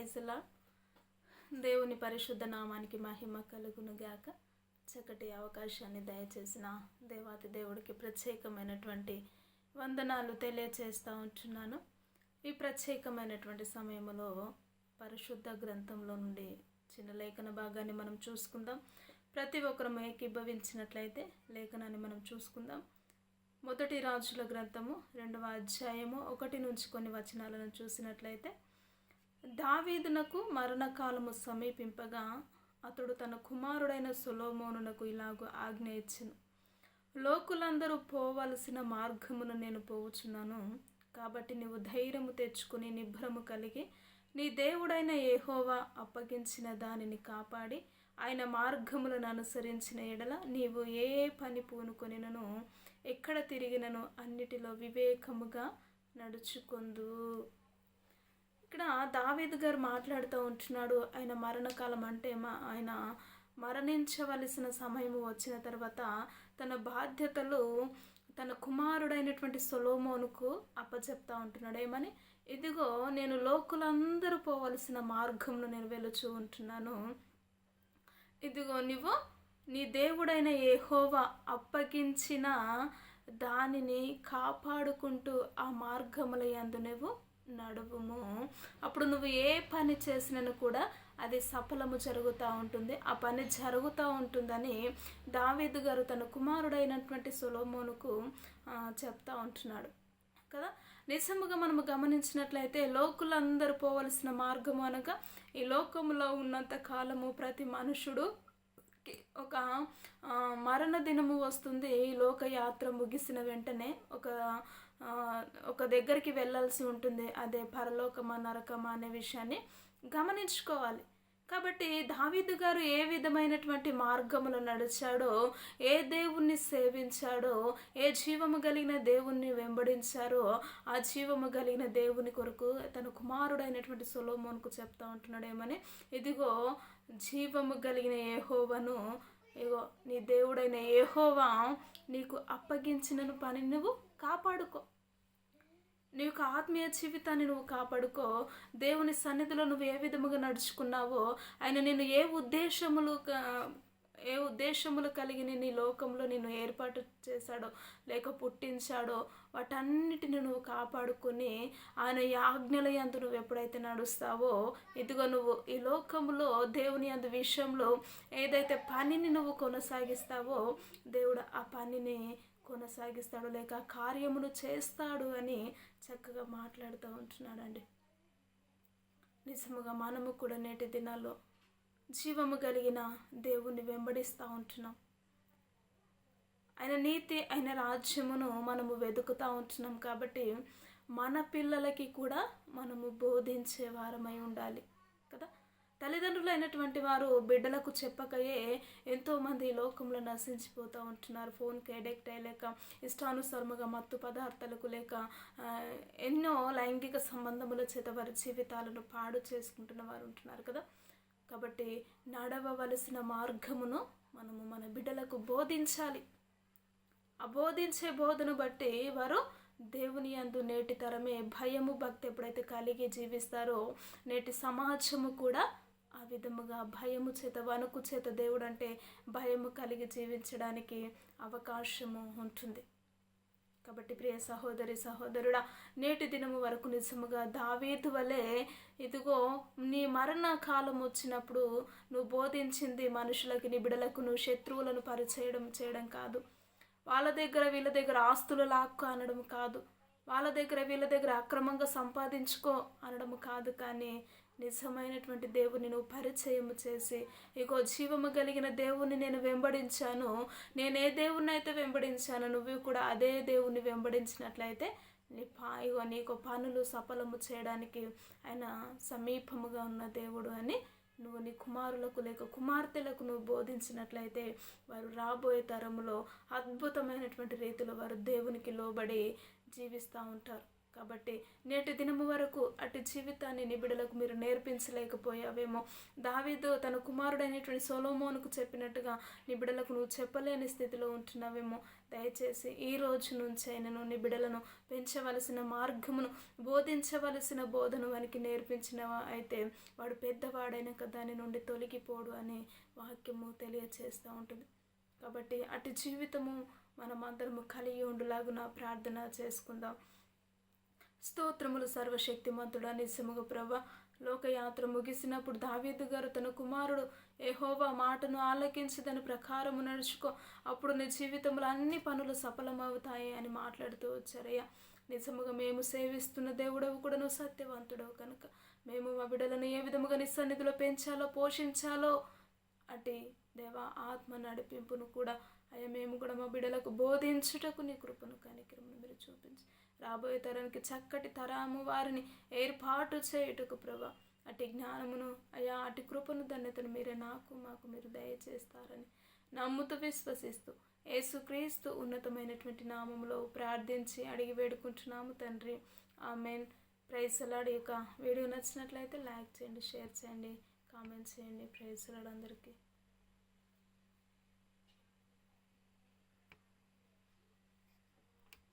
ప్రైజ్లా దేవుని పరిశుద్ధ నామానికి మహిమ కలుగును గాక. చక్కటి అవకాశాన్ని దయచేసిన దేవాతి దేవుడికి ప్రత్యేకమైనటువంటి వందనాలు తెలియచేస్తూ ఉంటున్నాను. ఈ ప్రత్యేకమైనటువంటి సమయంలో పరిశుద్ధ గ్రంథంలో నుండి చిన్న లేఖన భాగాన్ని మనం చూసుకుందాం. ప్రతి ఒక్కరూ ఏకీభవించినట్లయితే లేఖనాన్ని మనం చూసుకుందాం. మొదటి రాజుల గ్రంథము 2వ అధ్యాయము 1 నుంచి కొన్ని వచనాలను చూసినట్లయితే, దావీదునకు మరణకాలము సమీపింపగా అతడు తన కుమారుడైన సొలొమోనునకు ఇలాగూ ఆజ్ఞ ఇచ్చెను. లోకులందరూ పోవలసిన మార్గమును నేను పోవుచున్నాను, కాబట్టి నీవు ధైర్యము తెచ్చుకుని నిబ్బరము కలిగి నీ దేవుడైన యెహోవా అప్పగించిన దానిని కాపాడి ఆయన మార్గములను అనుసరించిన ఎడల నీవు ఏ పని పూనుకొనినను ఎక్కడ తిరిగినను అన్నిటిలో వివేకముగా నడుచుకొందు. ఇక్కడ దావీదు గారు మాట్లాడుతూ ఉంటున్నాడు. ఆయన మరణకాలం అంటే ఆయన మరణించవలసిన సమయం వచ్చిన తర్వాత తన బాధ్యతలు తన కుమారుడైనటువంటి సొలొమోనుకు అప్పచెప్తా ఉంటున్నాడు. ఏమని? ఇదిగో నేను లోకులందరూ పోవలసిన మార్గంను నేను వెలుచు ఉంటున్నాను. ఇదిగో నువ్వు నీ దేవుడైన యెహోవా అప్పగించిన దానిని కాపాడుకుంటూ ఆ మార్గముల యందు నువ్వు నడువుము. అప్పుడు నువ్వు ఏ పని చేసినను కూడా అది సఫలము జరుగుతూ ఉంటుంది, ఆ పని జరుగుతూ ఉంటుందని దావీదు గారు తన కుమారుడైనటువంటి సొలొమోనుకు చెప్తా ఉంటున్నాడు కదా. నిజముగా మనము గమనించినట్లయితే లోకులందరూ పోవలసిన మార్గము అనగా ఈ లోకములో ఉన్నంత కాలము ప్రతి మనుషుడు ఒక మరణ దినము వస్తుంది. ఈ లోకయాత్ర ముగిసిన వెంటనే ఒక దగ్గరికి వెళ్ళాల్సి ఉంటుంది. అదే పరలోకమా నరకమా అనే విషయాన్ని గమనించుకోవాలి. కాబట్టి దావీదు గారు ఏ విధమైనటువంటి మార్గములో నడిచాడో, ఏ దేవుణ్ణి సేవించాడో, ఏ జీవము కలిగిన దేవుణ్ణి వెంబడించారో ఆ జీవము కలిగిన దేవుని కొరకు తన కుమారుడైనటువంటి సొలొమోనుకు చెప్తా ఉంటున్నాడు. ఏమని? ఇదిగో జీవము కలిగిన యెహోవాను, ఇగో నీ దేవుడైన యెహోవా నీకు అప్పగించిన పని నువ్వు కాపాడుకో. నీ యొక్క ఆత్మీయ జీవితాన్ని నువ్వు కాపాడుకో. దేవుని సన్నిధిలో నువ్వు ఏ విధముగా నడుచుకున్నావో, ఆయన నేను ఏ ఉద్దేశములు కలిగి నీ లోకంలో నిన్ను ఏర్పాటు చేశాడో లేక పుట్టించాడో వాటన్నిటిని నువ్వు కాపాడుకొని ఆయన ఆజ్ఞల యందు నువ్వు ఎప్పుడైతే నడుస్తావో, ఇదిగో నువ్వు ఈ లోకంలో దేవుని యందు విషయంలో ఏదైతే పనిని నువ్వు కొనసాగిస్తావో దేవుడు ఆ పనిని కొనసాగిస్తాడు లేక కార్యమును చేస్తాడు అని చక్కగా మాట్లాడుతూ ఉంటున్నాడండి. నిజముగా మనము కూడా నేటి దినాల్లో జీవము కలిగిన దేవుణ్ణి వెంబడిస్తూ ఉంటున్నాం. ఆయన నీతి ఆయన రాజ్యమును మనము వెతుకుతూ ఉంటున్నాం. కాబట్టి మన పిల్లలకి కూడా మనము బోధించే వారమై ఉండాలి కదా. తల్లిదండ్రులైనటువంటి వారు బిడ్డలకు చెప్పకయే ఎంతోమంది ఈ లోకంలో నశించిపోతూ ఉంటున్నారు. ఫోన్కి అడిక్ట్ అయ్యలేక, ఇష్టానుసారముగా మత్తు పదార్థాలకు లేక ఎన్నో లైంగిక సంబంధముల చేత వారి జీవితాలను పాడు చేసుకుంటున్న వారు ఉంటున్నారు కదా. కాబట్టి నడవవలసిన మార్గమును మనము మన బిడ్డలకు బోధించాలి. ఆ బోధించే బోధను బట్టి వారు దేవుని యందు నేటి తరమే భయము భక్తి ఎప్పుడైతే కలిగి జీవిస్తారో నేటి సమాజము కూడా ఆ విధముగా భయము చేత వణుకు చేత దేవుడు అంటే భయము కలిగి జీవించడానికి అవకాశము ఉంటుంది. కాబట్టి ప్రియ సహోదరి సహోదరుడా, నేటి దినము వరకు నిజముగా దావీదు వలె ఇదిగో నీ మరణ కాలం వచ్చినప్పుడు నువ్వు బోధించింది మనుషులకి, నీ బిడలకు నువ్వు శత్రువులను పరిచయం చేయడం కాదు, వాళ్ళ దగ్గర వీళ్ళ దగ్గర ఆస్తులు లాక్కు అనడం కాదు, వాళ్ళ దగ్గర వీళ్ళ దగ్గర అక్రమంగా సంపాదించుకో అనడం కాదు, కానీ నిజమైనటువంటి దేవుని నువ్వు పరిచయం చేసి ఇగో జీవము కలిగిన దేవుణ్ణి నేను వెంబడించాను, నేను ఏ దేవుణ్ణి అయితే వెంబడించాను నువ్వు కూడా అదే దేవుణ్ణి వెంబడించినట్లయితే ఇగో నీకు పనులు సఫలము చేయడానికి ఆయన సమీపముగా ఉన్న దేవుడు అని నువ్వు నీ కుమారులకు లేక కుమార్తెలకు నువ్వు బోధించినట్లయితే వారు రాబోయే తరములో అద్భుతమైనటువంటి రీతిలో వారు దేవునికి లోబడి జీవిస్తూ ఉంటారు. కాబట్టి నేటి దినము వరకు అటు జీవితాన్ని నీ బిడ్డలకు మీరు నేర్పించలేకపోయావేమో. దావీదు తన కుమారుడైనటువంటి సొలొమోనుకు చెప్పినట్టుగా నీ బిడ్డలకు నువ్వు చెప్పలేని స్థితిలో ఉంటున్నావేమో. దయచేసి ఈ రోజు నుంచైనను నీ బిడ్డలను పెంచవలసిన మార్గమును, బోధించవలసిన బోధను వానికి నేర్పించినవా అయితే వాడు పెద్దవాడైనాక దాని నుండి తొలగిపోడు అనే వాక్యము తెలియచేస్తూ ఉంటుంది. కాబట్టి అటు జీవితము మనమందరము కలిగి ఉండులాగున ప్రార్థన చేసుకుందాం. స్తోత్రములు సర్వశక్తిమంతుడా, నిజముగా ప్రభా. లోకయాత్ర ముగిసినప్పుడు దావీదు గారు తన కుమారుడు యెహోవా మాటను ఆలకించి దాని ప్రకారము నడుచుకో, అప్పుడు నీ జీవితంలో అన్ని పనులు సఫలమవుతాయి అని మాట్లాడుతూ వచ్చారయ్యా. నిజముగా మేము సేవిస్తున్న దేవుడవు కూడా నువ్వు సత్యవంతుడవు కనుక మేము మా బిడ్డలను ఏ విధముగా నీ సన్నిధిలో పెంచాలో, పోషించాలో అటు దేవా ఆత్మ నడిపింపును కూడా అయ్యా మేము కూడా మా బిడ్డలకు బోధించుటకు నీ కృపను కనికరమును మీరు చూపించి రాబోయే తరానికి చక్కటి తరాము వారిని ఏర్పాటు చేయుటకు ప్రభా అటు జ్ఞానమును అయ్యా అటు కృపను ధన్యతను మీరే మాకు మీరు దయచేస్తారని నమ్ముతూ విశ్వసిస్తూ యేసుక్రీస్తు ఉన్నతమైనటువంటి నామములో ప్రార్థించి అడిగి వేడుకుంటున్నాము తండ్రి. ఆమేన్. Praise Lord. ఈ యొక్క వీడియో నచ్చినట్లయితే లైక్ చేయండి, షేర్ చేయండి, కామెంట్ చేయండి. ప్రైజ్ లార్డ్ అందరికీ.